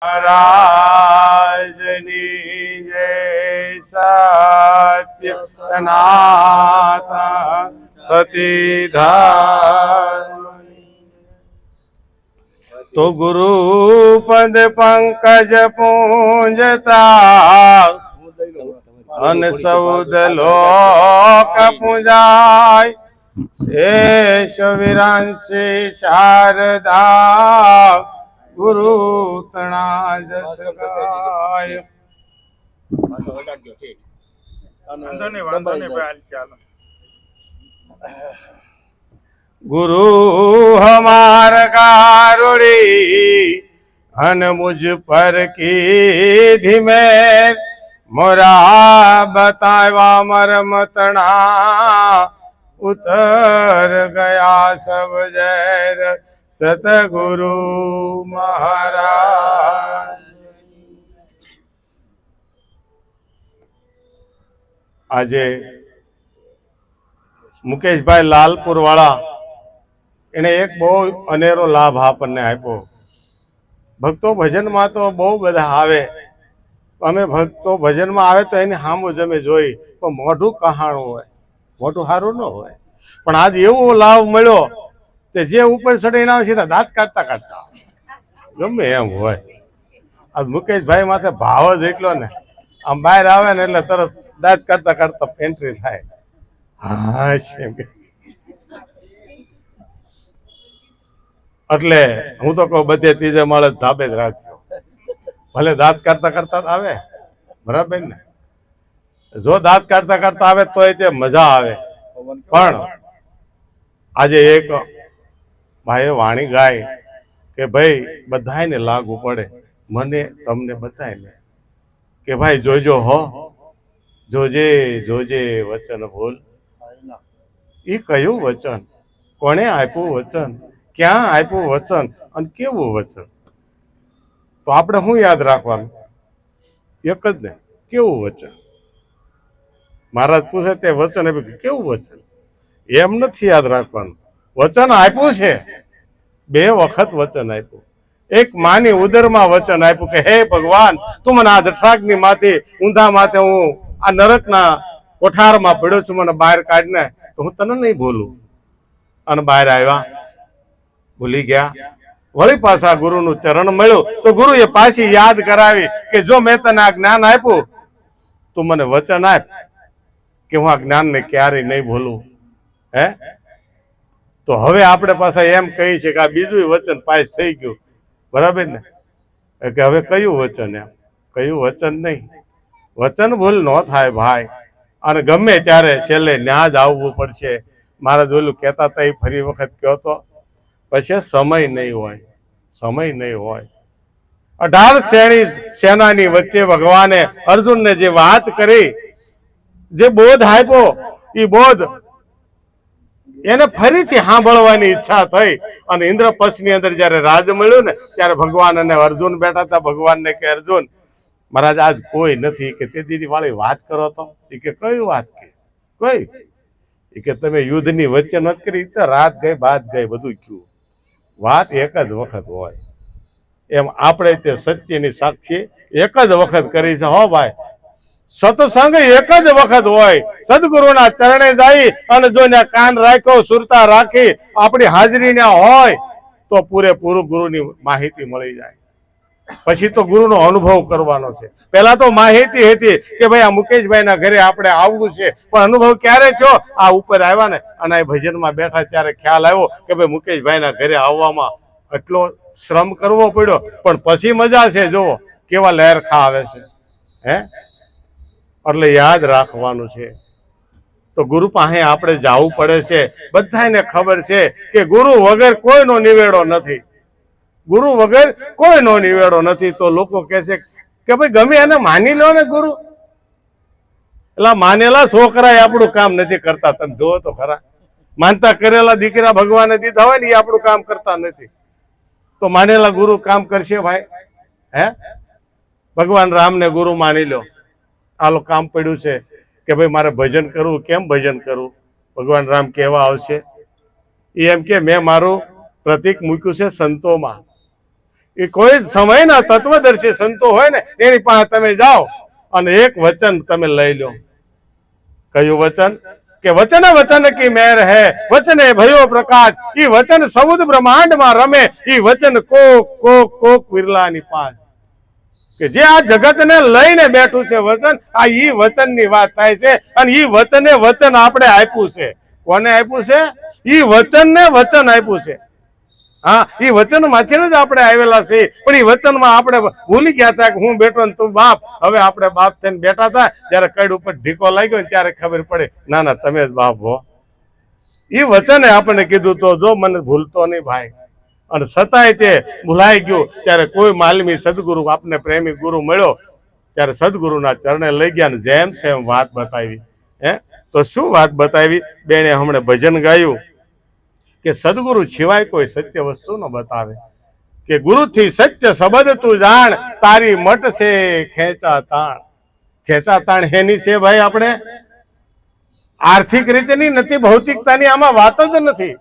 महाराजनी जय सत्य सनातन सती धर्म। तो गुरु पद पंकज पूंजता अन सौद लोक पूजाय शेष विरांसी शारदा गुरु तणा जस गाय। गुरु हमार गारुड़ी हन मुझ पर की धीमे मोरा बतावा मरम तणा उतर गया सब जैर सतगुरु महाराज। આજે મુકેશભાઈ લાલપુર વાળા એને એક બહુ અનેરો લાભ આપણને આપ્યો. ભક્તો ભજનમાં તો બહુ બધા આવે, અમે ભક્તો ભજનમાં આવે તો એની સામું જ અમે જોઈ, પણ મોઢું કહાણું હોય, મોઢું સારું ન હોય. પણ આજ એવો લાભ મળ્યો કે જે ઉપર ચડીને આવે સીધા દાંત કાઢતા કાઢતા ગમે એમ હોય. આજ મુકેશભાઈ માથે ભાવ જ એટલો ને, આમ બહાર આવે ને એટલે તરત દાંત કાઢતા કાઢતા એન્ટ્રી થાય. હા એટલે હું તો કહું બધે ત્રીજે માળે ધાબે જ રાખજો, ભલે દાંત કાઢતા કાઢતા આવે, બરાબર ને. જો દાંત કાઢતા કાઢતા આવે તો તે મજા આવે. પણ આજે એક ભાઈ વાણી ગાય કે ભાઈ બધાને લાગુ પડે, મને તમને બધાને કે ભાઈ જોજો હો, જોજે જોજે વચન ભૂલ. એ કયું વચન, કોણે આપ્યું વચન, ક્યાં આપ્યું વચન અને કેવું વચન? તો આપણે શું યાદ રાખવાનું? એક જ ને, કેવું વચન. મહારાજ પૂછે તે વચન આપ્યું, કેવું વચન? એમ નથી યાદ રાખવાનું. વચન આપ્યું છે, બે વખત વચન આપ્યું. એક માની ઉદરમાં વચન આપ્યું કે હે ભગવાન, તું મને આ જઠરાગ્નિ માંથી ઊંધા માથે હું આ નરકના કોઠારમાં પડ્યો છું, મને બહાર કાઢને તો હું તને નહીં ભૂલું. અને બહાર આવ્યા, ભૂલી ગયા. વળી પાછા ગુરુનું ચરણ મળ્યું તો ગુરુએ પાછી યાદ કરાવી કે જો મેં તને આ જ્ઞાન આપ્યું, તું મને વચન આપ કે હું આ જ્ઞાનને ક્યારેય નહીં ભૂલું. હે તો હવે આપણે પાછા એમ કહી છે કે આ બીજું વચન પાસ થઈ ગયું, બરાબર ને. કે હવે કયું વચન? એમ કયું વચન નહીં, વચન ભૂલ ન થાય ભાઈ. અને ગમે ત્યારે છેલ્લે ન્યા જ આવવું પડશે. મારા જોલું કહેતા હતા એ ફરી વખત કહો તો પછી સમય નહીં હોય, સમય નહીં હોય. 18 સેનાની વચ્ચે ભગવાને અર્જુનને જે વાત કરી, જે બોધ આપ્યો, એ બોધ એને ફરીથી સાંભળવાની ઈચ્છા થઈ. અને ઇન્દ્રપક્ષની અંદર જયારે રાજ મળ્યું ને ત્યારે ભગવાન અને અર્જુન બેઠા હતા. ભગવાનને કે અર્જુન મહારાજ આજ કોઈ નથી, કે તે દીદી વાળી વાત કરો તો. એ કે કઈ વાત? કે કઈ? એ કે તમે યુદ્ધની વચ્ચે નથી કરી, તો રાત ગઈ બાદ ગઈ બધું કયું. વાત એક જ વખત હોય. એમ આપણે તે સત્યની સાક્ષી એક જ વખત કરી છે હો ભાઈ. સત્સંગ એક જ વખત હોય. સદગુરુના ચરણે જાય અને જો ને કાન રાખ્યો, સુરતા રાખી આપણી હાજરી ને હોય તો પૂરેપૂરું ગુરુની માહિતી મળી જાય. પછી તો ગુરુનો અનુભવ કરવાનો છે. પેલા તો માહિતી હતી કે ભાઈ આ મુકેશભાઈના ઘરે આપણે આવવું છે, પણ અનુભવ ક્યારે થયો? આ ઉપર આવ્યા ને અને આ ભજનમાં બેઠા ત્યારે ખ્યાલ આવ્યો કે ભાઈ મુકેશભાઈના ઘરે આવવામાં એટલો શ્રમ કરવો પડ્યો, પણ પછી મજા છે. જુઓ કેવા લહેરખા આવે છે. હે એટલે યાદ રાખવાનું છે. તો ગુરુ પાસે આપણે જવું પડે છે. બધાને ખબર છે કે ગુરુ વગર કોઈનો નિવેડો નથી, ગુરુ વગર કોઈનો નિવેડો નથી. તો લોકો કહે છે કે ભાઈ ગમે એને માની લો ને ગુરુ. એટલે માનેલા છોકરા આપણું કામ નથી કરતા. તમે જોવો તો ખરા, માનતા કરેલા દીકરા ભગવાને દીધા હોય ને એ આપણું કામ કરતા નથી. તો માનેલા ગુરુ કામ કરશે ભાઈ? હે ભગવાન રામને ગુરુ માની લો, આલો કામ પડ્યું છે કે ભાઈ મારે ભજન કરવું, કેમ ભજન કરવું? ભગવાન રામ કેવા આવશે? એ એમ કે મેં મારું પ્રતીક મૂક્યું છે સંતોમાં, એ કોઈ સમયના તત્વદર્શી સંતો હોય ને એની પાસે તમે જાઓ અને એક વચન તમે લઈ લો. કયું વચન? કે વચન વચન કી મેર હે, વચને ભયો પ્રકાશ. ઈ વચન સૌદ બ્રહ્માંડમાં રમે, ઈ વચન કોક કોક કોક વિરલાની પાસ. કે જે આ જગતને લઈને બેઠું છે વચન, આ ઈ વચનની વાત થાય છે. અને ઈ વચને વચન આપણે આપ્યું છે. કોને આપ્યું છે? ઈ વચનને વચન આપ્યું છે. હા, એ વચન માંથી જ આપણે આવેલા છે. પણ એ વચનમાં આપણે ભૂલી ગયા હતા કે હું બેઠો ને તું બાપ. હવે આપણે બાપ થઈને બેઠા હતા, જયારે કડ ઉપર ઢીકો લાગ્યો ને ત્યારે ખબર પડે ના ના તમે જ બાપ હો. એ વચને આપણને કીધું તો જો મને ભૂલતો નહીં ભાઈ. અને છતાંય તે ભૂલાઈ ગયું. ત્યારે કોઈ માલમી સદગુરુ આપને પ્રેમી ગુરુ મળ્યો ત્યારે સદગુરુના ચરણે લઈ ગયા ને જેમ છે એમ વાત બતાવી. તો શું વાત બતાવી? બેને હમણાં ભજન ગાયું કે સદગુરુ સિવાય કોઈ સત્ય વસ્તુ ન બતાવે. કે ગુરુથી સત્ય શબ્દ તું જાણ, તારી મટ છે ખેંચા તાણ. ખેંચા તાણ હેની છે ભાઈ? આપણે આર્થિક રીતેની નથી, ભૌતિકતાની આમાં વાત જ નથી.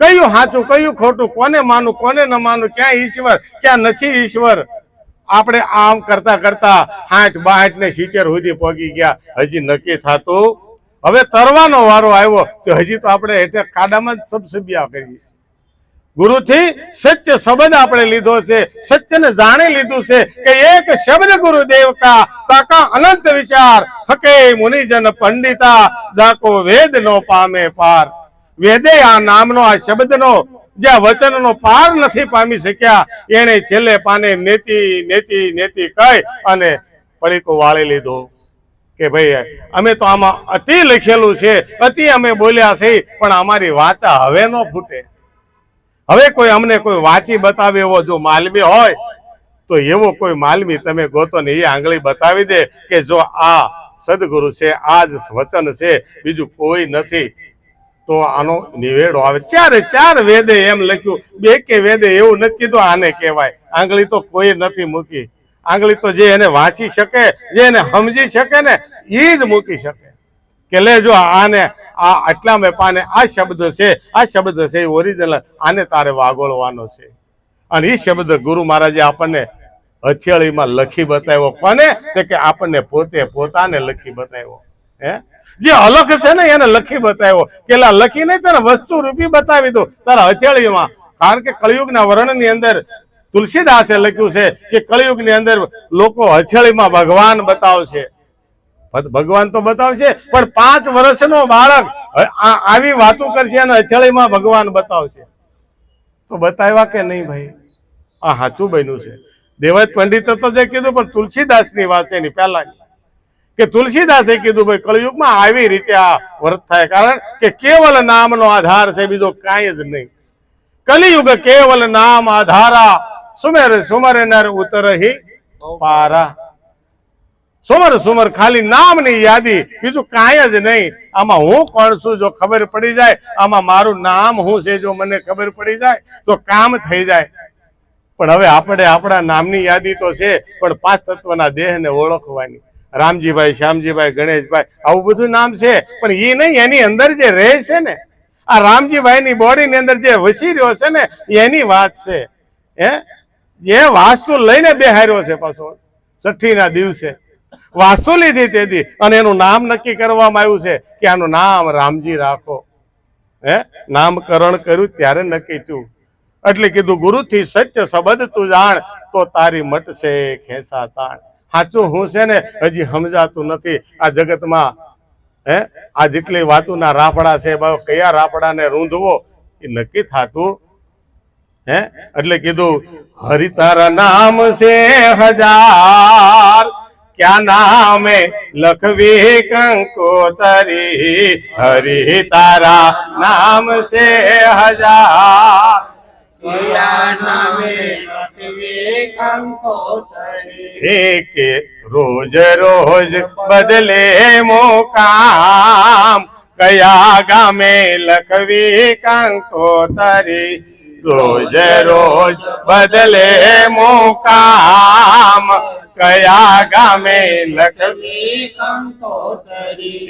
કયું સાચું કયું ખોટું, કોને માનું કોને ન માનું, ક્યાં ઈશ્વર ક્યાં નથી ઈશ્વર. આપણે આમ કરતા કરતા 60-62 ને 70 સુધી પહોંચી ગયા, હજી નક્કી થતું. હવે તરવાનો વારો આવ્યો તો હજી તો આપણે એટલે કાડામાં જ સબસબિયા કરીએ છીએ. ગુરુથી સત્ય શબ્દ આપણે લીધો છે, સત્યને જાણી લીધું છે કે એક શબ્દ ગુરુદેવ કા તાકા અનંત વિચાર, થકે મુનિજન પંડિતા, જાકો વેદ નો પામે પાર. વેદે આ નામનો આ શબ્દનો જ્યાં વચનનો પાર નથી પામી શક્યા, એને છેલ્લે પાને નેતિ નેતિ નેતિ કહી અને પડીકો વાળી લીધો. કે ભાઈ અમે તો આમાં અતિ લખેલું છે, અતિ અમે બોલ્યા છે, પણ અમારી વાચા હવે ન ફૂટે. હવે કોઈ અમને કોઈ વાંચી બતાવે એવો જો માલમી હોય તો એવો કોઈ માલમી તમે ગોતો ને એ આંગળી બતાવી દે કે જો આ સદગુરુ છે, આ જ વચન છે, બીજું કોઈ નથી, તો આનો નિવેડો આવે. ચાર વેદે એમ લખ્યું, બે કે વેદે એવું નથી કીધું આને કહેવાય. આંગળી તો કોઈ નથી મૂકી. આંગળી તો જે એને વાંચી શકે, જે એને સમજી શકે ને એ જ મૂકી શકે. કે લે જો આને આ આટલા મેં પાને આ શબ્દ છે, આ શબ્દ છે ઓરિજિનલ, આને તારે વાગોળવાનો છે. અને એ શબ્દ ગુરુ મહારાજે આપણને હથિયાળીમાં લખી બતાવ્યો. કોને? કે આપણને પોતાને લખી બતાવ્યો. જે અલખ છે ને એને લખી બતાવ્યો. કેલા લખી નહીં, તારે વસ્તુ રૂપી બતાવી દો તારા હથિયાળીમાં. કારણ કે કળિયુગના વર્ણનની અંદર તુલસીદાસે લખ્યું છે કે કળિયુગની અંદર લોકો હથિયાળીમાં ભગવાન બતાવશે. ભગવાન તો બતાવશે, પણ 5 વર્ષનો બાળક આવી વાતો કરશે અને હથિયાળીમાં ભગવાન બતાવશે. તો બતાવ્યા કે નહીં ભાઈ? આ સાચું બન્યું છે. દેવાયત પંડિતે તો જે કીધું, પણ તુલસીદાસની વાત છે એની પહેલાની. કે તુલસીદાસે કીધું ભાઈ કળિયુગમાં આવી રીતે આ વર્ત થાય, કારણ કે કેવલ નામનો આધાર છે, બીજો કાંઈ જ નહીં. કલિયુગ કેવલ નામ આધારા, સુમેર સુમર નર ઉતરહી પારા. સુમર સુમર ખાલી નામની યાદી, બીજું કાંઈ જ નહીં. આમાં હું કોણ છું જો ખબર પડી જાય, આમાં મારું નામ શું છે જો મને ખબર પડી જાય તો કામ થઈ જાય. પણ હવે આપણે આપણા નામની યાદી તો છે, પણ 5 તત્વના દેહને ઓળખવાની. રામજીભાઈ, શ્યામજીભાઈ, ગણેશભાઈ, આવું બધું નામ છે, પણ એ નહીં, એની અંદર જે રહે છે ને, આ રામજીભાઈ ની બોડી ની અંદર જે વસી રહ્યો છે ને એની વાત છે. જે વાસ્તુ લઈને બેહાર્યો છે, પાછો 6ઠી ના દિવસે વાસ્તુ લીધી તેથી, અને એનું નામ નક્કી કરવામાં આવ્યું છે કે આનું નામ રામજી રાખો. નામકરણ કર્યું ત્યારે નક્કી થયું. એટલે કીધું ગુરુથી સત્ય શબ્દ તું જાણ, તો તારી મટશે ખેંચા તાણ. સાચું હું છે ને હજી સમજાતું નથી આ જગતમાં. આ જેટલી વાતોના રાફડા છે, કયા રાફડાને રૂંધવો એ નક્કી થતું. એટલે કીધું હરિ તારા નામ છે 1000, ક્યાં નામે લખવી કંકોતરી. હરિ તારા નામ છે 1000, એક રોજ રોજ બદલે મુકામ, કયા ગામે લખવી કંકોતરી. રોજ રોજ બદલે મુકામ, કયા ગામે લખવી કંકોતરી.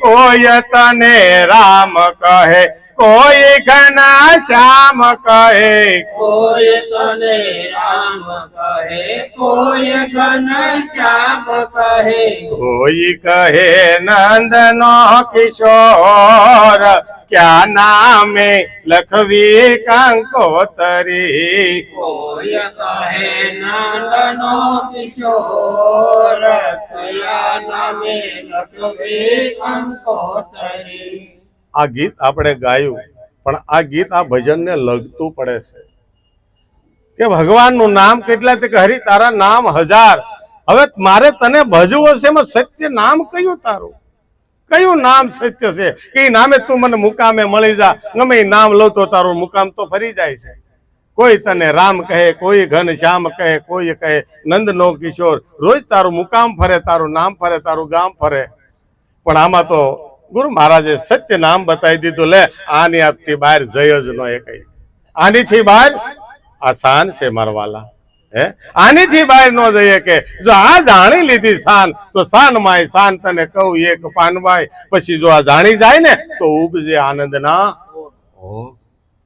કોઈ તને રામ કહે, કોઈ ઘના શ્યામ કહે, કોઈ તને રામ કહે, કોઈ ઘન શ્યામ કહે, કોઈ કહે નંદનો કિશોર, ક્યાં નામે લખવી કંકોતરી. કોઈ કહે નંદનો કિશોર, કયા નામે લખવી કંકોતરી. આ ગીત આપણે ગાયું, પણ આ ગીત આ ભજનને લગતું પડે છે કે ભગવાનનું નામ કેટલા છે કે હરી તારા નામ હજાર. હવે મારે તને ભજવું હશે, એમાં સત્ય નામ કયું તારું? કયું નામ સત્ય છે કે એ નામે તું મને મુકામે મળી જા? ગમે એ નામ લઉં તો તારું મુકામ તો ફરી જાય છે. કોઈ તને રામ કહે, કોઈ ઘન શ્યામ કહે, કોઈ કહે નંદનો કિશોર. રોજ તારું મુકામ ફરે, તારું નામ ફરે, તારું ગામ ફરે. પણ આમાં તો ગુરુ મહારાજે સત્ય નામ બતાવી દીધું. લે, આની આજથી બહાર જય જ ન એ કઈ. આનીથી બહાર આસાન છે મારવાલા. હે, આનીથી બહાર ન જઈએ કે જો આ જાણી લીધી શાન, તો શાન માય શાન તને કહું એક પાનભાઈ. પછી જો આ જાણી જાય ને તો ઉપજે આનંદના ઓગ.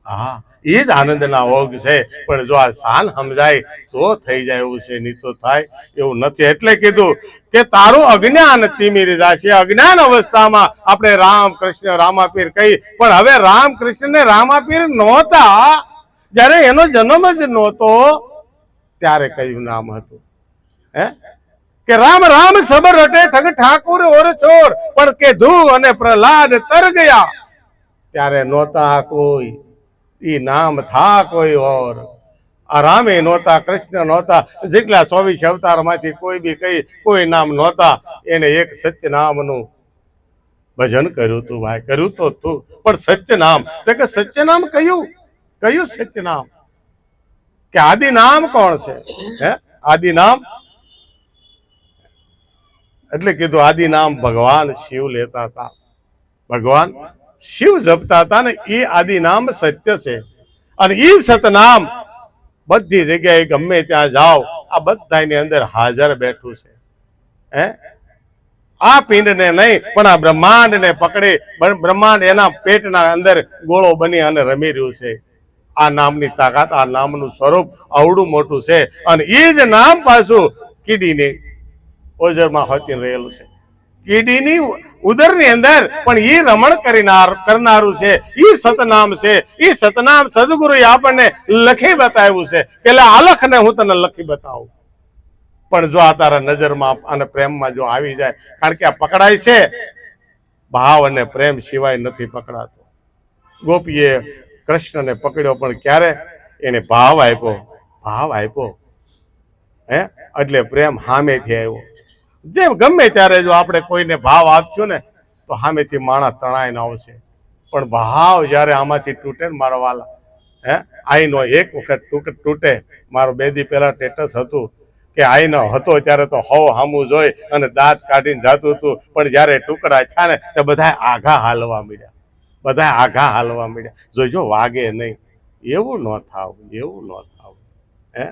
હા, એ જ આનંદના ઓગ છે. પણ જો આ શાન સમજાય તો થઈ જાય એવું છે, નહીં તો થાય એવું નથી. એટલે કીધું કે તારું અજ્ઞાન તિમિરી જશે. અજ્ઞાન અવસ્થામાં આપણે રામ કૃષ્ણ રામાપીર કહી, પણ હવે રામ કૃષ્ણ ને રામાપીર નહોતા, જ્યારે એનો જન્મ જ નહોતો ત્યારે કયું નામ હતું? હે, કે રામ રામ સબર રટે ઠગ ઠાકુર ઓર ચોર, પણ કે ધુ અને પ્રહલાદ તર ગયા, ત્યારે નહોતા કોઈ, ઈ નામ થા કોઈ ઓર. આ રામે નહોતા, કૃષ્ણ નહોતા, જેટલા 24 અવતાર માંથી કોઈ બી કઈ કોઈ નામ નહોતા. એને એક સત્ય નામનું ભજન કર્યું તું ભાઈ, કર્યું તો તું. પણ સત્ય નામ તો કે સત્ય નામ કયું? કયું સત્ય નામ? કે આદિ નામ કોણ છે? હે, આદિ નામ એટલે કીધું આદિ નામ ભગવાન શિવ લેતા હતા. ભગવાન શિવ જપતા હતા ને એ આદિ નામ સત્ય છે. અને એ સતનામ બધી જગ્યાએ ગમે ત્યાં જાઓ, આ બધાની અંદર હાજર બેઠું છે. હે, આ પિંડને નહીં પણ આ બ્રહ્માંડને પકડી, બ્રહ્માંડ એના પેટના અંદર ગોળો બની અને રમી રહ્યું છે. આ નામની તાકાત, આ નામનું સ્વરૂપ આવડું મોટું છે. અને એ જ નામ પાછું કીડીની ઓજરમાં હોતી રહેલું છે. કીડીની ઉદરની અંદર પણ એ રમણ કરનારું છે. એ સતનામ છે. એ સતનામ સદગુરુએ આપણને લખી બતાવ્યું છે કે આલખને હું તને લખી બતાવું. પણ જો આ તારા નજરમાં અને પ્રેમમાં જો આવી જાય, કારણ કે આ પકડાય છે, ભાવ અને પ્રેમ સિવાય નથી પકડાતો. ગોપીએ કૃષ્ણને પકડ્યો, પણ ક્યારે? એને ભાવ આપ્યો, ભાવ આપ્યો. હે, એટલે પ્રેમ સામેથી આવ્યો. જે ગમે ત્યારે જો આપણે કોઈને ભાવ આપશું ને તો સામેથી માણસ તણાઈને આવશે. પણ ભાવ જ્યારે આમાંથી તૂટે ને મારા વાલા, હે, આઈનો એક વખત તૂટે. મારો 2 દી પહેલા સ્ટેટસ હતું કે આઈનો હતો ત્યારે તો હવ હામું જોઈ અને દાંત કાઢીને જાતું હતું, પણ જ્યારે ટુકડા થયા ને તો બધા આઘા હાલવા મળ્યા, બધા આઘા હાલવા મળ્યા. જોઈજો વાગે નહીં. એવું ન થાવું, એવું ન થાવું. હે,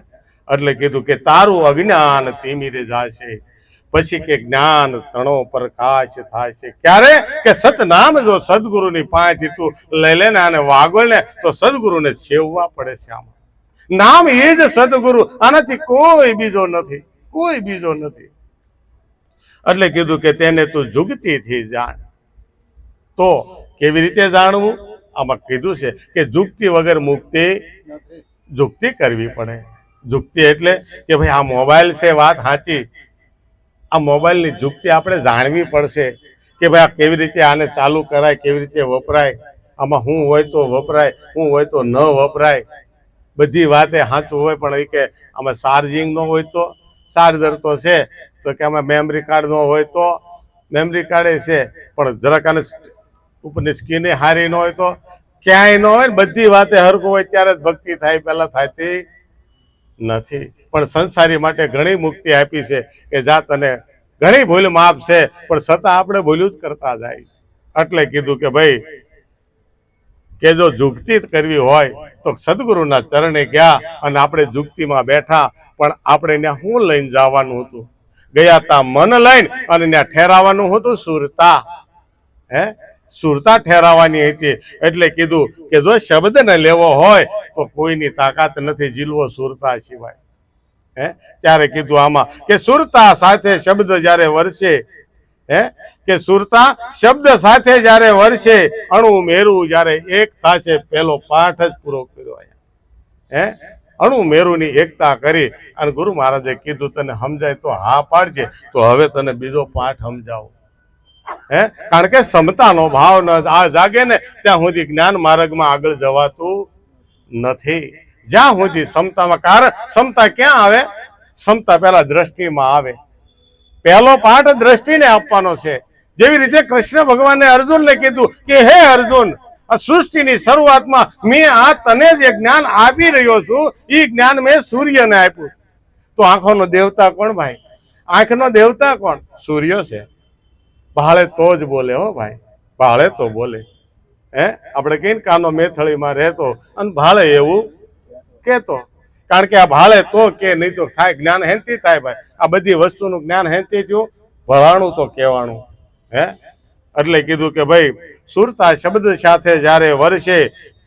એટલે કીધું કે તારું અજ્ઞાન તિમિરે જાશે, પછી કે જ્ઞાન તણો પ્રકાશ થાય છે. ક્યારે? કે સતનામ જો સદગુરુની પાસેથી તું લઈ લે ને અને વાગોળ ને તો સદગુરુને સેવવા પડે છે. આમાં નામ એ જ સદગુરુ, આનાથી કોઈ બીજો નથી, કોઈ બીજો નથી. એટલે કીધું કે તેને તું જુગતીથી જાણ. તો કેવી રીતે જાણવું? આમાં કીધું છે કે જુગતી વગર મુક્તિ, જુગતી કરવી પડે. જુગતી એટલે કે ભાઈ આ મોબાઈલ છે, વાત સાચી, આ મોબાઈલની જુગતી આપણે જાણવી પડશે કે ભાઈ આ કેવી રીતે આને ચાલુ કરાય, કેવી રીતે વપરાય, આમાં શું હોય તો વપરાય, શું હોય તો ન વપરાય. બધી વાતે સાચું હોય, પણ એ કે આમાં ચાર્જિંગ ન હોય તો ચાર્જર તો છે, તો કે આમાં મેમરી કાર્ડ ન હોય તો મેમરી કાર્ડ છે, પણ જરાક આને ઉપરની સ્કીને હારી ન હોય તો ક્યાંય ન હોય. બધી વાતે હરખું હોય ત્યારે જ ભક્તિ થાય, પહેલા થતી નથી. પણ સંસારી માટે ઘણી મુક્તિ આપી છે કે જા તને ઘણી ભૂલ માફ છે, પણ છતાં આપણે ભૂલ્યું જ કરતા જાય. એટલે કીધું કે ભાઈ કે જો જુગતી કરવી હોય તો સદગુરુના ચરણે ગયા અને આપણે જુગતીમાં બેઠા, પણ આપણે ત્યાં શું લઈને જવાનું હતું? ગયા તા મન લઈને અને ત્યાં ઠેરાવાનું હતું સુરતા. હે, સુરતા ઠેરાવાની હતી. એટલે કીધું કે જો શબ્દને લેવો હોય તો કોઈની તાકાત નથી જીલવો સુરતા સિવાય. ત્યારે કીધું આમાં કે સુરતા સાથે શબ્દ જ્યારે વરસે, કે સુરતા શબ્દ સાથે જ્યારે વરસે, અણુ મેરું જ્યારે એક થશે. પેલો પાઠ જ પૂરો કર્યો. અણુ મેરુની એકતા કરી અને ગુરુ મહારાજે કીધું તને સમજાય તો હા પાડજે, તો હવે તને બીજો પાઠ સમજાવો. કારણ કે સમતાનો ભાવ ન જાગે ને ત્યાં સુધી જ્ઞાન માર્ગમાં આગળ જવાતું નથી. જ્યાં સુધી સમતામાં, કારણ સમતા ક્યાં આવે? સમતા પહેલા દ્રષ્ટિમાં આવે. પહેલો પાઠ દ્રષ્ટિને આપવાનો છે. જેવી રીતે કૃષ્ણ ભગવાને અર્જુનને કીધું કે હે અર્જુન, આ સૃષ્ટિની શરૂઆતમાં મેં આ તને જે જ્ઞાન આપી રહ્યો છું એ જ્ઞાન મેં સૂર્યને આપ્યું. તો આંખોનો દેવતા કોણ ભાઈ? આંખનો દેવતા કોણ? સૂર્ય છે. ભાળે તો જ બોલે હો ભાઈ, ભાળે તો બોલે. આપણે કહીને કાનો મેથળીમાં રહેતો અને ભાળે એવું કેતો. કારણ કે આ ભાળે તો કે નહીં તો થાય, જ્ઞાન હેનથી થાય ભાઈ. આ બધી વસ્તુનું જ્ઞાન હેનથી થયું, ભળાણું તો કહેવાનું. એટલે કીધું કે ભાઈ સુરતા શબ્દ સાથે જ્યારે વરસે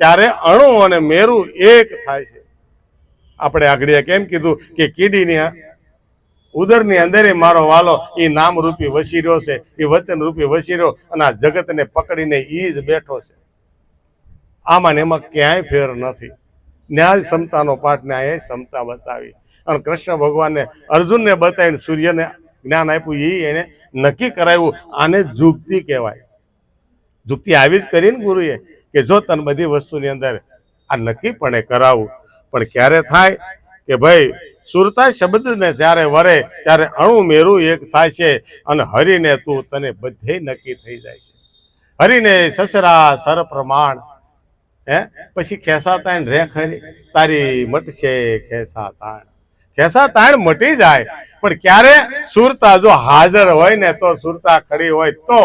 ત્યારે અણુ અને મેરું એક થાય છે. આપણે આગળ કેમ કીધું કે કીડીની ઉદરની અંદર મારો વાલો એ નામ રૂપી વસી રહ્યો છે, એ વચન રૂપી વસી રહ્યો અને આ જગતને પકડીને ઈ જ બેઠો છે. આમાં ને એમાં ક્યાંય ફેર નથી. ન્યાય સમતાનો પાઠ ને અહીંયા સમતા બતાવી અને કૃષ્ણ ભગવાનને અર્જુનને બતાવીને સૂર્યને જ્ઞાન આપ્યું. એ એને નક્કી કરાવ્યું. આને જુક્તિ કહેવાય. જુક્તિ આવી જ કરીને ગુરુએ કે જો તને બધી વસ્તુની અંદર આ નક્કીપણે કરાવું. પણ ક્યારે થાય કે ભાઈ સુરતા શબ્દને જ્યારે વરે ત્યારે અણુ મેરું એક થાય છે અને હરિને તું તને બધે નક્કી થઈ જાય છે. હરિને સસરા સર પ્રમાણ. પછી ખેસા તાણ રે ખરી તારી મટશે ખેસા તાણ. ખેસા તાણ મટી જાય. પણ ક્યારે? સુરતા જો હાજર હોય ને તો, સુરતા ખડી હોય તો,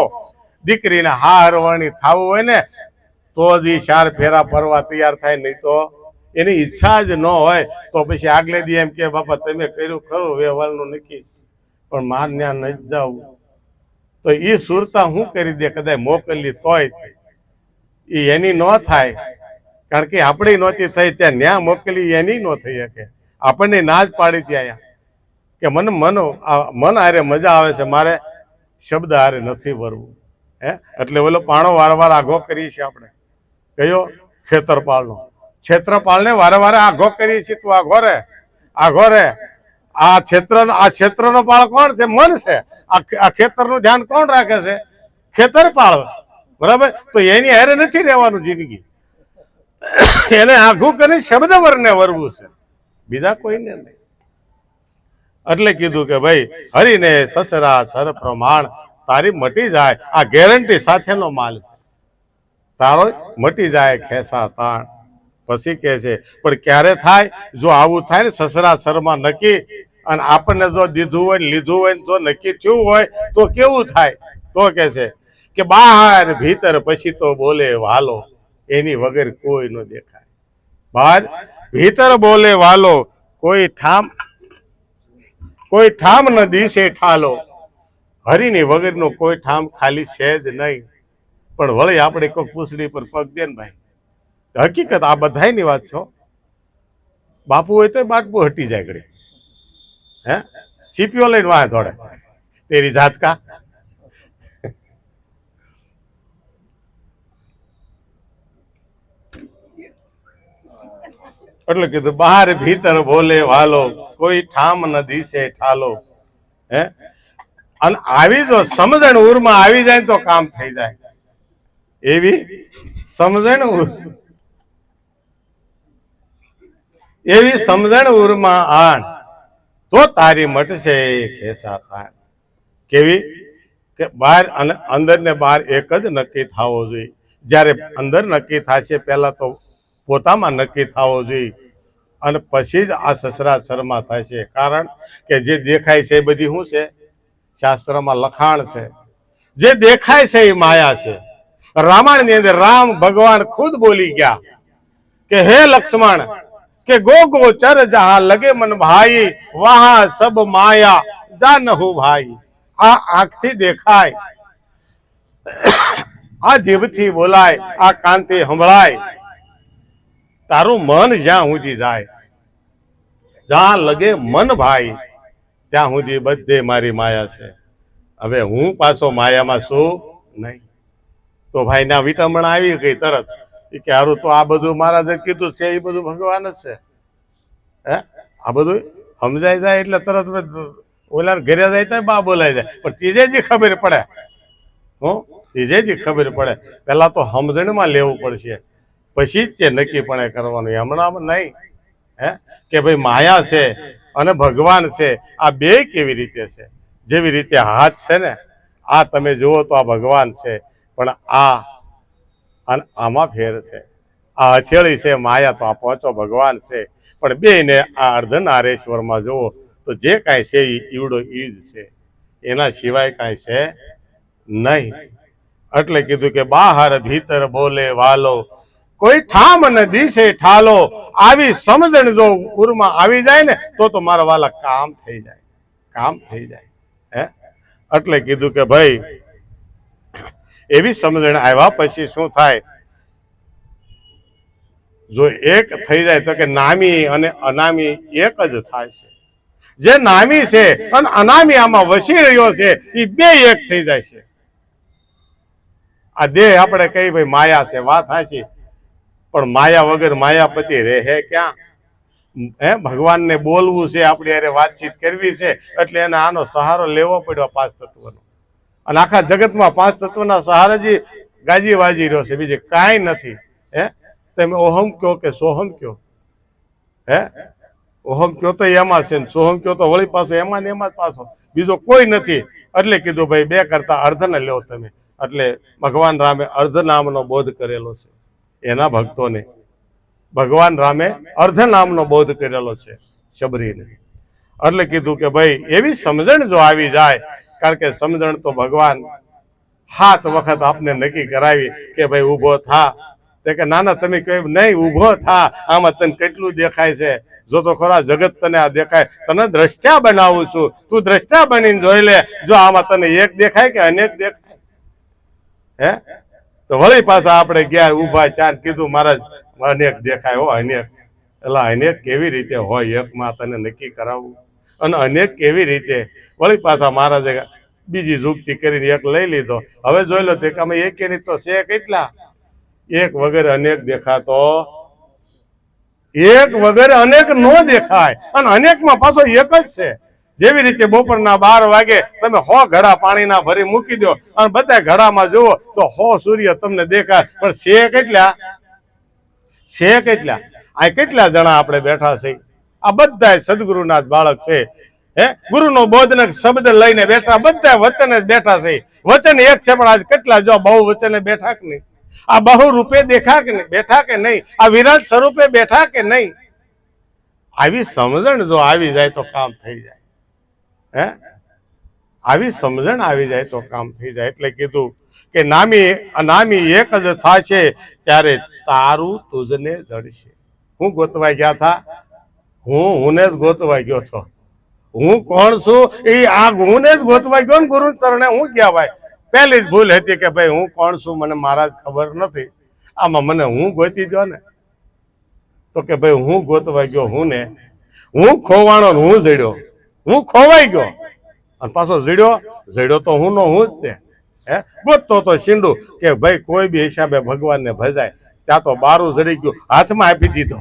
દીકરીને હારવણી થવું હોય ને તો જ ઈ 4 ફેરા ફરવા તૈયાર થાય. નહીં તો એની ઈચ્છા જ ન હોય તો પછી આગલે દી એમ કે બાપા તમે કર્યું ખરું વ્યવહારનું નક્કી પણ માર ન્યા નથી જવું. તો એ સુરતા શું કરી દે? કદાચ મોકલી તોય એ એની ન થાય. કારણ કે આપણી નહોતી થઈ ત્યાં ન્યા મોકલી એની ન થઈ શકે. આપણને ના જ પાડી ત્યાં કે મન હારે મજા આવે છે, મારે શબ્દ હારે નથી વરવું. એટલે ઓલો પાણો વારંવાર આઘો કરીએ છીએ આપણે. કયો? ખેતરપાળનો. ક્ષેત્રપાળને વારંવાર આઘો કરીએ છીએ. તું આઘો રે, આઘો રે. આ ક્ષેત્રનો પાળ કોણ છે? મન છે. આ ખેતરનું ધ્યાન કોણ રાખે છે? ખેતરપાળ. બરાબર? તો એની હારે નથી રહેવાનું જિંદગી. એને આઘું કરી શબ્દ વરને વરવું છે, બીજા કોઈને નહીં. એટલે કીધું કે ભાઈ હરિને સસરા સર પ્રમાણ તારી મટી જાય. આ ગેરંટી સાથેનો માલ તારો મટી જાય ખેસા તાણ. પછી કે છે પણ ક્યારે થાય? જો આવું થાય ને સસરા સરમાં નક્કી અને આપણને જો દીધું હોય લીધું હોય જો નક્કી થયું હોય તો કેવું થાય? તો કે છે કે બહાર ભીતર પછી તો બોલે વાલો, એની વગર કોઈ ન દેખાય. બહાર ભીતર બોલે વાલો, કોઈ ઠામ ન દિશે ઠાલો. હરિની વગરનો કોઈ ઠામ ખાલી છે જ નહીં. પણ વળી આપણે કોઈ પૂછડી પર પગ દે ને ભાઈ, હકીકત આ બધાની વાત છો. બાપુ હોય તો બાટપુ હટી જાય ઘડી. સીપીઓ લઈને વાહ દોડે તેરી જાત કા. એટલે કીધું બહાર ભીતર બોલે વાલો, કોઈ ઠામ ન દિશે ઠાલો. અને આવી જો સમજણ ઉરમાં આવી જાય તો કામ થઈ જાય. એવી સમજણ ઉરમાં આણ તો તારી મટશે ખેસા તાણ. કેવી? કે બહાર અને અંદર ને બહાર એક જ નક્કી થવો જોઈએ. જ્યારે અંદર નક્કી થશે પહેલા તો પોતામાં નક્કી થવો જોઈએ અને પછી જ આ સસરા શરમાં થશે. કારણ કે જે દેખાય છે એ બધી શું છે? શાસ્ત્રમાં લખાણ છે. જે દેખાય છે એ માયા છે. રામાયણની અંદર રામ ભગવાન ખુદ બોલી ગયા કે હે લક્ષ્મણ કે ગો ચર જહા લગે મન ભાઈ, વહા સબ માયા જાનહુ ભાઈ. આ આંખથી દેખાય આ જીભથી બોલાય, આ કાનથી સંભળાય, તારું મન જ્યાં સુધી જાય, જ્યાં લગે મન ભાઈ, ત્યાં સુધી બધે મારી માયા છે. હવે હું પાછો માયામાં છું નહીં. તો ભાઈ ના વિટમણા આવી ગઈ તરત કે હારું તો આ બધું મહારાજે કીધું છે એ બધું ભગવાન જ છે. હે આ બધું સમજાઈ જાય એટલે તરત ઓલા ઘરે જાય તો બા બોલાઈ જાય. પણ ત્રીજે દી ખબર પડે, ત્રીજે દી ખબર પડે. પેલા તો સમજણમાં લેવું પડશે, પછી જ તે નક્કીપણે કરવાનું, હમણાં નહીં. હે કે ભાઈ માયા છે અને ભગવાન છે, આ બે કેવી રીતે છે? જેવી રીતે હાથ છે ને, આ તમે જુઓ તો આ ભગવાન છે, પણ આમાં ફેર છે. આ હથેળી છે માયા, તો આ પહોંચો ભગવાન છે. પણ બે ને આ અર્ધનારેશ્વરમાં જુઓ તો જે કાંઈ છે એ ઈવડો ઈ જ છે, એના સિવાય કાંઈ છે નહીં. એટલે કીધું કે બહાર ભીતર બોલે વાલો, કોઈ ઠામ ને દિશે ઠાલો. આવી સમજણ જો ઉરમાં આવી જાય ને તો મારા વાલા કામ થઈ જાય, કામ થઈ જાય. હે એટલે કીધું કે ભાઈ એવી સમજણ આવ્યા પછી શું થાય? જો એક થઈ જાય તો કે નામી અને અનામી એક જ થાય છે. જે નામી છે અને અનામી આમાં વસી રહ્યો છે એ બે એક થઈ જાય છે. આ દેહ આપણે કઈ ભાઈ માયા છે, વાત સાચી, પણ માયા વગર માયાપતિ રહે ક્યાં? હે ભગવાનને બોલવું છે, આપણી યારે વાતચીત કરવી છે, એટલે એને આનો સહારો લેવો પડ્યો, પાંચ તત્વનો. અને આખા જગતમાં પાંચ તત્વના સહારાજી ગાજી વાજી રહ્યો છે, બીજે કાંઈ નથી. હે તમે ઓહમ કયો કે સોહમ કયો? હે ઓહમ કયો તો એમાં છે, સોહમ કયો તો વળી પાછો એમાં ને એમાં જ પાછો, બીજો કોઈ નથી. એટલે કીધું ભાઈ બે કરતા અર્ધને લ્યો તમે. એટલે ભગવાન રામે અર્ધ નામનો બોધ કરેલો છે એના ભક્તોને. ભગવાન રામે અર્ધ નામનો બોધ કરેલો છે શબરીને. એટલે કીધું કે ભાઈ એવી સમજણ જો આવી જાય, કારણ કે સમજણ તો ભગવાન 7 વખત આપને નક્કી કરાવી કે ભાઈ ઊભો થા. તે કે ના ના તમે કહ્યું નહીં, ઊભો થા, આમાં તને કેટલું દેખાય છે, જો તો ખરા જગત તને આ દેખાય, તને દ્રષ્ટા બનાવું છું, તું દ્રષ્ટા બનીને જોઈ લે, જો આમાં તને એક દેખાય કે અનેક દેખાય. હે તો વળી પાછા આપણે ગયા ઊભા ચાર, કીધું મહારાજ અનેક દેખાય હો, અનેક. એટલે અનેક કેવી રીતે હોય? એકમાં તને નક્કી કરાવવું. અને અનેક કેવી રીતે? વળી પાછા મહારાજે બીજી યુક્તિ કરીને એક લઈ લીધો. હવે જોઈ લો તે કે અમે એક તો છે કેટલા? એક વગર અનેક દેખાતો, એક વગર અનેક નો દેખાય, અને અનેકમાં પાછો એક જ છે. જેવી રીતે બપોરના 12 વાગે તમે 100 ઘડા પાણીના ભરી મૂકી દો અને બધા ઘડામાં જુઓ તો 100 સૂર્ય તમને દેખાય, પણ છે કેટલા? છે કેટલા? આ કેટલા જણા આપણે બેઠા છે? આ બધા સદગુરુના જ બાળક છે. હે ગુરુનો બોધનક શબ્દ લઈને બેઠા, બધા વચને જ બેઠા છે. વચન એક છે, પણ આજ કેટલા જો બહુ વચને બેઠા કે નહીં? આ બહુ રૂપે દેખા કે નહીં, બેઠા કે નહીં? આ વિરાટ સ્વરૂપે બેઠા કે નહીં? આવી સમજણ જો આવી જાય તો કામ થઈ જાય. હે આવી સમજણ આવી જાય તો કામ થઈ જાય. એટલે કીધું કે નામી અનામી એક જ થાશે, ત્યારે તારું તુજને જડશે. હું ગોતવા ગયા હતા, હું જ ગોતવા ગયો છો. હું કોણ છું એ આ હું ને જ ગોતવા ગયો ને ગુરુ ચરણે હું ગયા ભાઈ. પહેલી જ ભૂલ હતી કે ભાઈ હું કોણ છું મને મહારાજ ખબર નથી. આમાં મને હું ગોતી ગયો ને, તો કે ભાઈ હું ગોતવા ગયો, હું ને હું ખોવાણો ને હું જડ્યો, હું ખોવાઈ ગયો અને પાછો જડ્યો તો હું નો હું જ તે. હે ગોતતો તો શીંડું કે ભાઈ કોઈ બી હિસાબે ભગવાનને ભજાય. ત્યાં તો બારું જડી ગયું, હાથમાં આપી દીધો,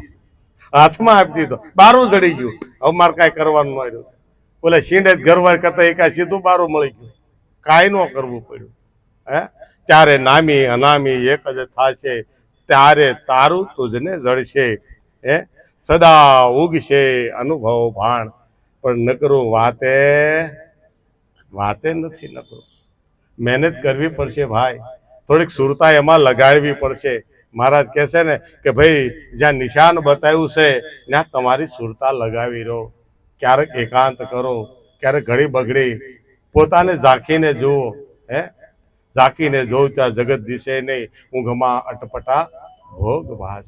હાથમાં આપી દીધો, બારું જડી ગયું. હવે મારે કાંઈ કરવાનું ન રહ્યું. બોલે શીંડે જ ઘરવાર કરતા એ કાંઈ સીધું બારું મળી ગયું, કાંઈ ન કરવું પડ્યું. હે ત્યારે નામી અનામી એક જ થાશે, ત્યારે તારું તુજને જડશે. હે સદા ઉગશે અનુભવ ભાણ, પણ નકરું વાતે નથી. નકરું મહેનત કરવી પડશે ભાઈ, થોડીક સુરતા એમાં લગાડવી પડશે. મહારાજ કહે છે ને કે ભાઈ જ્યાં નિશાન બતાવ્યું છે ત્યાં તમારી સુરતા લગાવી રહો. ક્યારેક એકાંત કરો, ક્યારેક ઘડી બગડી પોતાને ઝાંખીને જુઓ. હે ઝાંખીને જોઉં ત્યાં જગત દિશે નહીં, ઊંઘમાં અટપટા ભોગ ભાષ.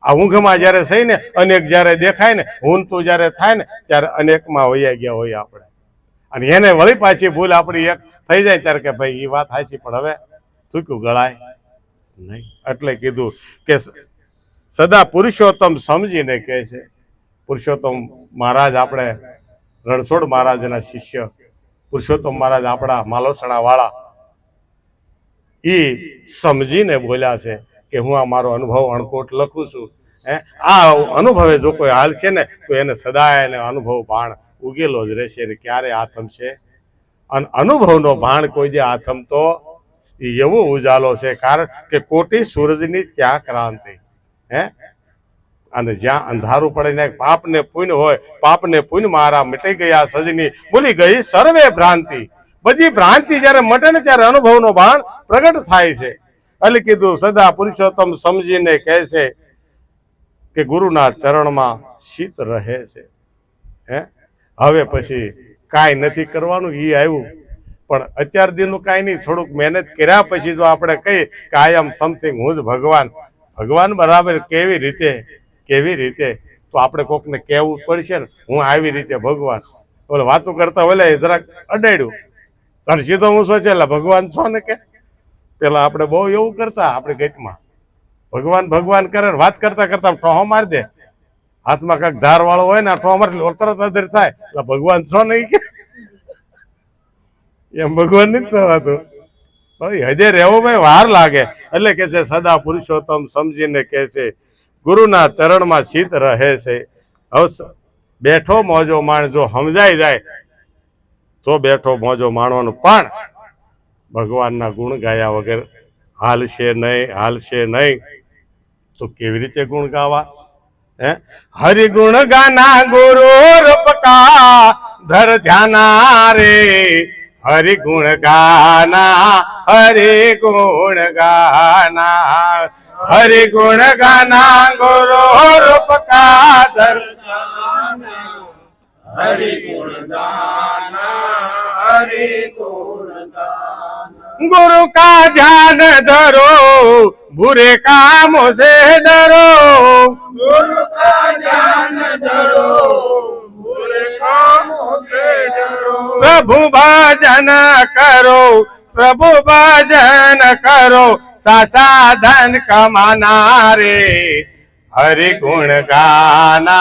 આ ઊંઘમાં જયારે થઈ ને અનેક જયારે દેખાય ને, હું તું જયારે થાય ને ત્યારે અનેકમાં વયા ગયા હોય આપણે. અને એને વળી પાછી ભૂલ આપણી એક થઈ જાય ત્યારે કે ભાઈ એ વાત સાચી, પણ હવે થૂક્યું ગળાય નહીં. એટલે કીધું કે સદા પુરુષોત્તમ સમજીને કહે છે. પુરુષોત્તમ મહારાજ આપણે રણછોડ મહારાજના શિષ્ય, પુરુષોત્તમ મહારાજ આપણા માલોસણા વાળા, એ સમજીને બોલ્યા છે કે હું આ મારો અનુભવ અણકોટ લખું છું. આ અનુભવે જો કોઈ હાલ છે ને તો એને સદાય એને અનુભવ ભાણ ઉગેલો જ રહેશે, અને ક્યારે આથમશે. અને અનુભવનો ભાણ કોઈ જે આથમતો એવો ઉજાલો છે, કારણ કે કોટી સૂરજની ત્યાં ક્રાંતિ. અને જ્યાં અંધારું પડે ને પાપને પુણ્ય હોય, પાપને પુણ્ય મારા મિટી ગયા સજની, ભૂલી ગઈ સર્વે ભ્રાંતિ. બધી ભ્રાંતિ જ્યારે મટે ને ત્યારે અનુભવનો ભાણ પ્રગટ થાય છે. એટલે કીધું સદા પુરુષોત્તમ સમજીને કહે છે કે ગુરુના ચરણમાં શીત રહે છે. હવે પછી કાંઈ નથી કરવાનું, એ આવ્યું. પણ અત્યાર દિનનું કાંઈ નહીં, થોડુંક મહેનત કર્યા પછી જો આપણે કહીએ કે આઈ એમ સમથિંગ, હું જ ભગવાન. ભગવાન બરાબર કેવી રીતે તો આપણે કોકને કહેવું પડશે ને, હું આવી રીતે ભગવાન. ઓલે વાતો કરતા ઓલે જરાક અડાડ્યું અને સીધો હું સોચે ભગવાન છો ને. કે પેલા આપણે બહુ એવું કરતા, આપણે ગીતમાં ભગવાન ભગવાન કરે, વાત કરતા કરતા ટોહો મારી દે, હાથમાં કાંઈક ધાર વાળો હોય ને ટોહો મારી તરત અધર થાય, એટલે ભગવાન છો નહીં કે એમ ભગવાન નથી થવાતું. હજે રહેવો ભાઈ વાર લાગે. એટલે કે છે સદા પુરુષોત્તમ સમજીને કે છે ગુરુના ચરણમાં શીત રહે છે. હવે બેઠો મોજો માણ જો સમજાઈ જાય તો બેઠો મોજો માણવાનો, પણ ભગવાનના ગુણ ગાયા વગર હાલશે નહીં. તો કેવી રીતે ગુણ ગાવા? હરિગુણ ગાના ગુરુ રૂપકા ધર ધ્યાના રે, હરિગુણ ગાના હરિગુણ ગાના, હરિગુણ ગાના ગુરુ રૂપકા ધર, હરિગુણ ગાના હરિગુણ ગાના, गुरु का ध्यान धरो बुरे कामों से डरो, गुरु का ध्यान धरो बुरे कामों से डरो, प्रभु भजन करो साधन कमाना रे, हरि गुण गाना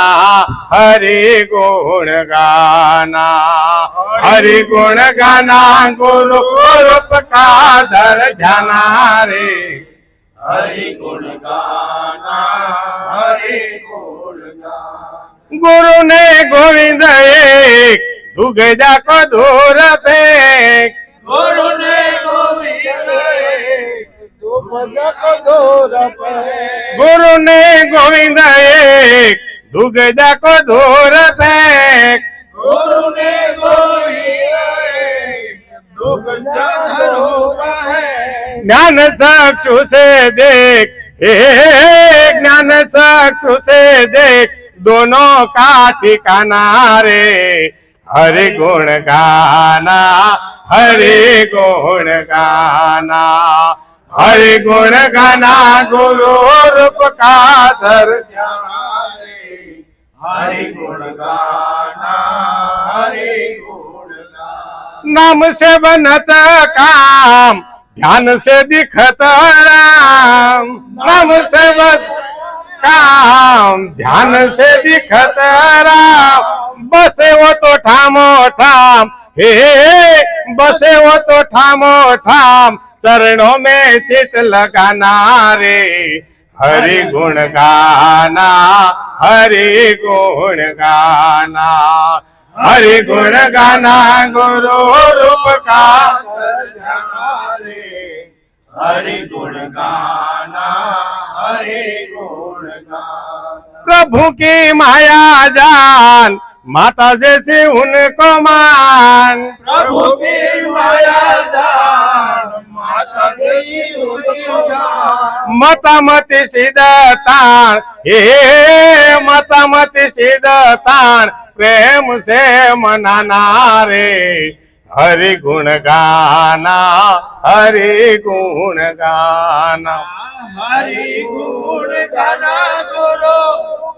हरि गुण गाना गुरु रूप का धर जाना रे, हरि गुण गाना हरि गुण गाना, गुरु ने गोविंद एक दुगजा को दूर फेंक, गुरु ने गोविंद गुरु ने गोविंद एक दुगजा को दूर फेंक, गुरु ने ज्ञान चक्षु से देख, हे ज्ञान चक्षु से देख दोनों का ठिकाना रे, हरि गुण गाना हरि गुण गाना, हरि गुण गाना गुरु रूप का धर, हरि गुण गाना हरि गुण गाना, नाम से बनत काम ध्यान से दिखत राम, नाम से बस काम ध्यान से दिखत राम, बसे वो तो ठामो ठाम, हे बसे वो तो ठामो ठाम चरणों में चित लगाना रे, हरि गुण गाना हरि गुण गाना, हरि गुण गाना गुरु रूप का, हरि गुण गाना हरि गुण गाना, प्रभु की माया जान माता जैसे उनको मान, प्रभु की माया जान माता की उनको जान, मता मति सिद्धतान, हे मता मति सिद्धतान प्रेम से मनाना रे, हरि गुण गाना हरि गुण गाना, हरि गुण गाना गुरु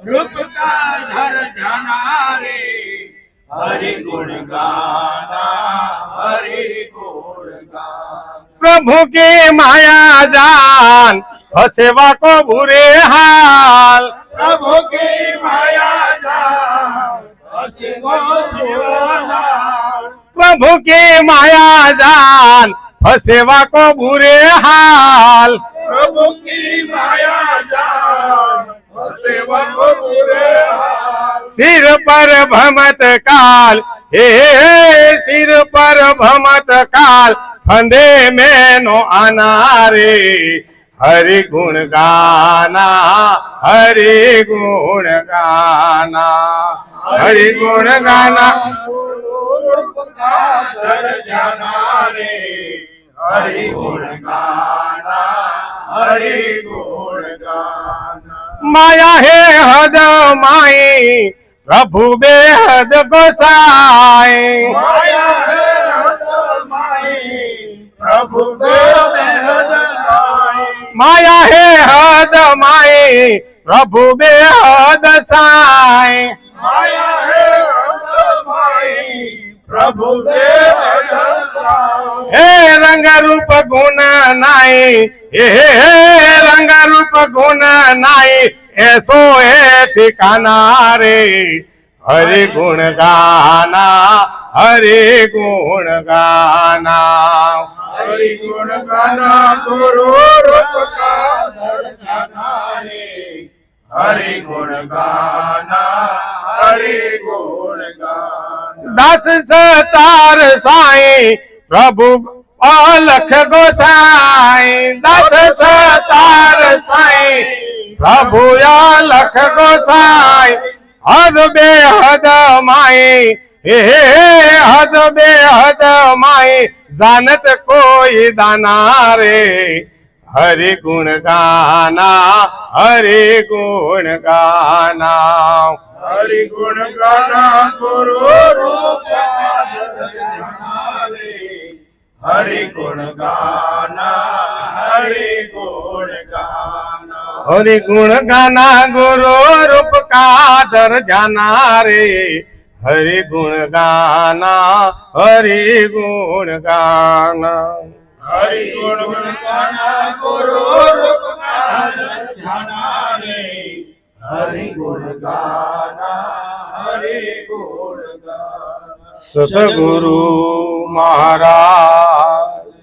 रूप का धर जाना रे, हरि गुण गाना हरि गुण गाना, प्रभु की माया जान सेवा को बुरे हाल प्रभु की माया जान हसीनो सेवादार प्रभु की माया जान सेवा को बुरे हाल प्रभु की माया जान सेवा को बुरे हाल सिर पर भमत काल हे सिर पर भमत काल फंदे में नो आना रे हरि गुण गाना हरि गुण गाना हरि गुण गाना धर जाना रे हरि गुण गाना हरि गुण गाना माया है हद माई प्रभु बेहद गोसाई माया है हद माई प्रभु बेहद साई माया है हद माई प्रभु बेहद साई माया है हद माई प्रभु बेहद साई हे रंग रूप गुण नाई हे रंग रूप गुण नाई ऐसो है ठिकाना रे हरि गुण गाना हरि गुण गाना हरि गुण गाना गुरु रूप का धर जाना रे हरि गुण गाना हरि गुण गाना दस सतार साई प्रभु अलख गोसाई दस सतार साई प्रभु अलख गोसाई हद बेहद माई हे हद बेहद माई जानत कोई दाना रे हरि गुण गाना हरि गुण गाना हरि गुण गाना गुरु रूप का धर जाना रे हरि गुण गाना हरि गुण गाना हरि गुण गाना गुरु रूप का दर जाना रे हरि गुण गाना हरि गुण गाना हरि गुण गाना गुरु रूप का धर जाना रे हरि गुण गाना हरि गुण गाना सतगुरु महाराज